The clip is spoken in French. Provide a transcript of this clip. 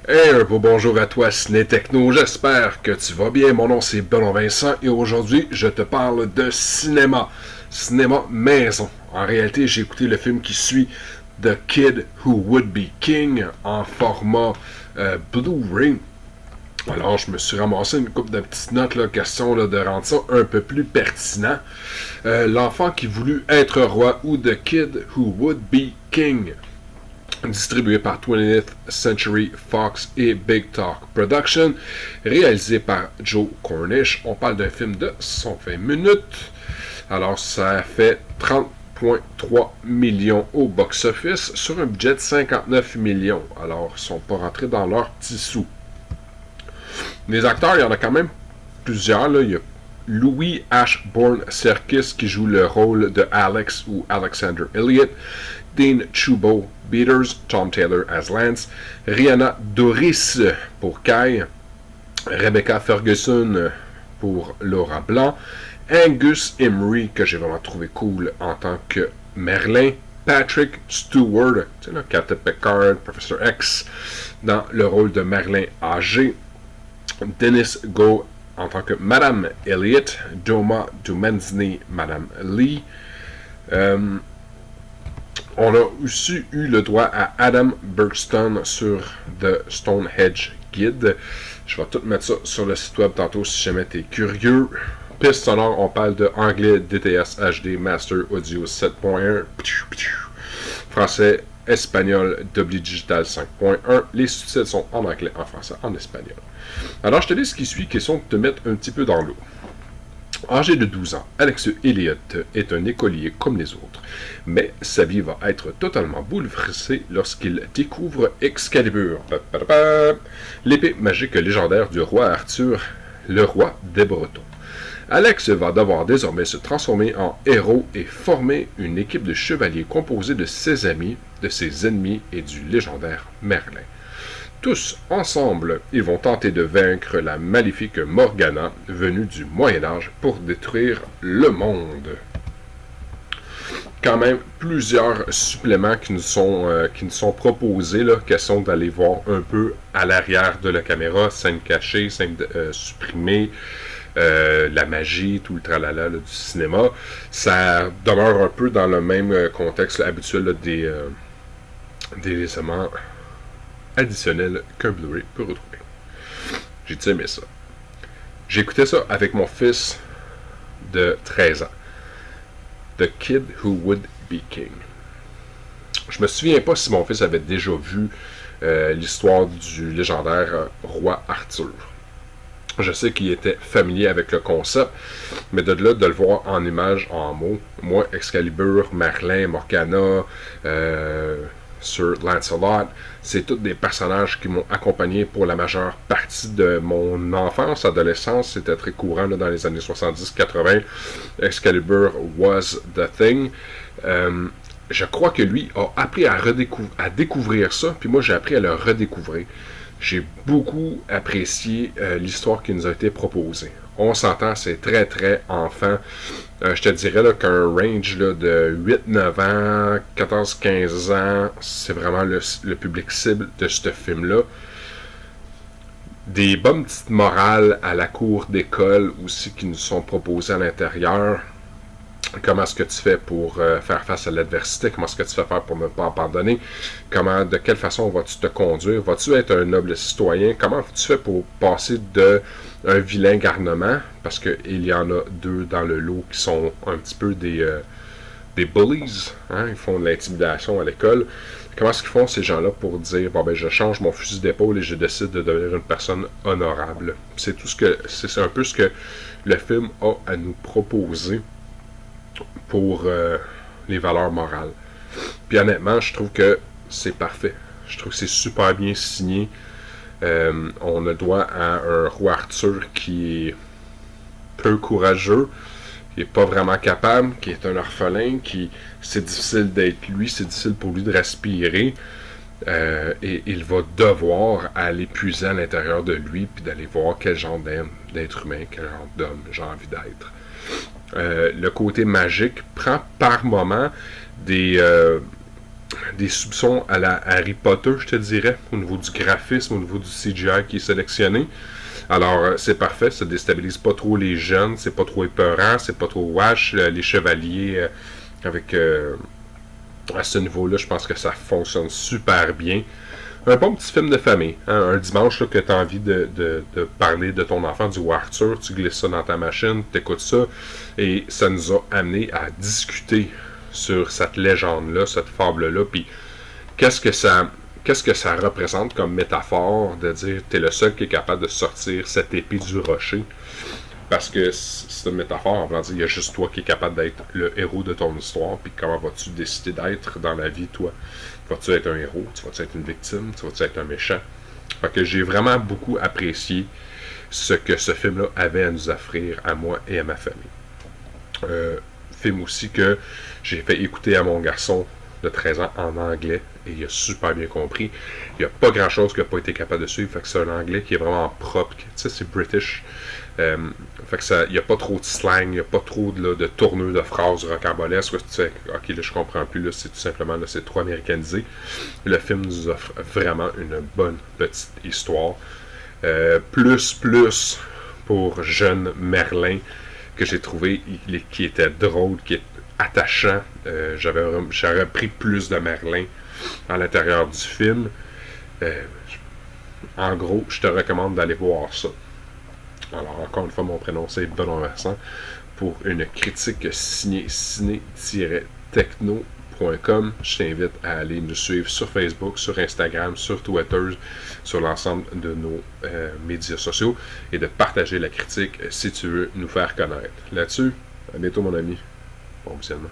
Hey, un beau bonjour à toi, Ciné Techno. J'espère que tu vas bien. Mon nom c'est Benoît Vincent et aujourd'hui je te parle de cinéma. Cinéma maison. En réalité, j'ai écouté le film qui suit The Kid Who Would Be King en format Blu-ray. Alors, je me suis ramassé une couple de petites notes, là, question là, de rendre ça un peu plus pertinent. L'enfant qui voulut être roi ou The Kid Who Would Be King, distribué par 20th Century Fox et Big Talk Production, réalisé par Joe Cornish. On parle d'un film de 120 minutes. Alors, ça fait 30,3 millions au box-office sur un budget de 59 millions. Alors, ils ne sont pas rentrés dans leurs petits sous. Les acteurs, il y en a quand même plusieurs. Là. Il y a Louis Ashbourne Serkis qui joue le rôle de Alex ou Alexander Elliott, Dean Chubo Beaters, Tom Taylor as Lance, Rihanna Doris pour Kai, Rebecca Ferguson pour Laura Blanc, Angus Emery, que j'ai vraiment trouvé cool en tant que Merlin, Patrick Stewart, tu sais, là, Captain Picard, Professor X, dans le rôle de Merlin âgé, Dennis Go en tant que Madame Elliott, Doma Dumansny, Madame Lee. On a aussi eu le droit à Adam Bergstone sur The Stonehenge Guide. Je vais tout mettre ça sur le site web tantôt si jamais tu es curieux. Piste sonore, on parle de anglais DTS HD Master Audio 7.1. Français, espagnol, Dolby Digital 5.1. Les sous-titres sont en anglais, en français, en espagnol. Alors, je te lis ce qui suit, question de te mettre un petit peu dans l'eau. Âgé de 12 ans, Alex Elliott est un écolier comme les autres, mais sa vie va être totalement bouleversée lorsqu'il découvre Excalibur, l'épée magique légendaire du roi Arthur, le roi des Bretons. Alex va devoir désormais se transformer en héros et former une équipe de chevaliers composée de ses amis, de ses ennemis et du légendaire Merlin. Tous, ensemble, ils vont tenter de vaincre la maléfique Morgana, venue du Moyen-Âge, pour détruire le monde. Quand même, plusieurs suppléments qui nous sont proposés, là, question d'aller voir un peu à l'arrière de la caméra, scène cachée, scène supprimée, la magie, tout le tralala là, du cinéma. Ça demeure un peu dans le même contexte là, habituel là, des éléments additionnel qu'un Blu-ray peut retrouver. J'ai aimé ça. J'ai écouté ça avec mon fils de 13 ans. The Kid Who Would Be King. Je me souviens pas si mon fils avait déjà vu l'histoire du légendaire roi Arthur. Je sais qu'il était familier avec le concept, mais de là de le voir en images, en mots, moi, Excalibur, Merlin, Morgana, Sir Lancelot, c'est tous des personnages qui m'ont accompagné pour la majeure partie de mon enfance, adolescence. C'était très courant là, dans les années 70-80. Excalibur was the thing. Je crois que lui a appris à découvrir ça, puis moi j'ai appris à le redécouvrir. J'ai beaucoup apprécié l'histoire qui nous a été proposée. On s'entend, c'est très très enfant. Je te dirais là, qu'un range là, de 8-9 ans, 14-15 ans, c'est vraiment le public cible de ce film-là. Des bonnes petites morales à la cour d'école aussi qui nous sont proposées à l'intérieur. Comment est-ce que tu fais pour faire face à l'adversité? Comment est-ce que tu fais faire pour ne pas abandonner? De quelle façon vas-tu te conduire? Vas-tu être un noble citoyen? Comment tu fais pour passer d'un vilain garnement? Parce qu'il y en a deux dans le lot qui sont un petit peu des bullies. Hein? Ils font de l'intimidation à l'école. Comment est-ce qu'ils font ces gens-là pour dire bon ben je change mon fusil d'épaule et je décide de devenir une personne honorable? C'est un peu ce que le film a à nous proposer pour les valeurs morales. Puis honnêtement, je trouve que c'est parfait. Je trouve que c'est super bien signé. On a le droit à un roi Arthur qui est peu courageux, qui est pas vraiment capable, qui est un orphelin, c'est difficile d'être lui, c'est difficile pour lui de respirer. Et il va devoir aller puiser à l'intérieur de lui puis d'aller voir quel genre d'être humain, quel genre d'homme j'ai envie d'être. Le côté magique prend par moment des des soupçons à la Harry Potter, je te dirais, au niveau du graphisme, au niveau du CGI qui est sélectionné. Alors, c'est parfait, ça déstabilise pas trop les jeunes, c'est pas trop épeurant, c'est pas trop wash. Les chevaliers, avec à ce niveau-là, je pense que ça fonctionne super bien. Un bon petit film de famille. Hein, un dimanche là, que tu as envie de parler de ton enfant, du Arthur, tu glisses ça dans ta machine, tu écoutes ça, et ça nous a amené à discuter sur cette légende-là, cette fable-là, puis qu'est-ce que ça représente comme métaphore de dire t'es le seul qui est capable de sortir cette épée du rocher. Parce que c'est une métaphore en voulant dire il y a juste toi qui es capable d'être le héros de ton histoire, puis comment vas-tu décider d'être dans la vie, toi? Vas-tu être un héros? Tu vas-tu être une victime? Tu vas-tu être un méchant? Fait que j'ai vraiment beaucoup apprécié ce que ce film-là avait à nous offrir, à moi et à ma famille. Film aussi que j'ai fait écouter à mon garçon de 13 ans en anglais, et il a super bien compris. Il n'y a pas grand-chose qu'il n'a pas été capable de suivre, fait que c'est un anglais qui est vraiment propre, tu sais, c'est British. Fait que ça, il n'y a pas trop de slang, il n'y a pas trop de tournure de phrases rocambolesques. Tu sais, ok, là je comprends plus, là c'est tout simplement, là c'est trop américanisé. Le film nous offre vraiment une bonne petite histoire. Plus pour jeune Merlin, que j'ai trouvé qui était drôle, qui est attachant. J'aurais pris plus de Merlin à l'intérieur du film. En gros, je te recommande d'aller voir ça. Alors, encore une fois, mon prénom, c'est Benoît Vincent pour une critique signée ciné-techno.com. Je t'invite à aller nous suivre sur Facebook, sur Instagram, sur Twitter, sur l'ensemble de nos médias sociaux et de partager la critique si tu veux nous faire connaître. Là-dessus, à bientôt, mon ami. Bon visionnement.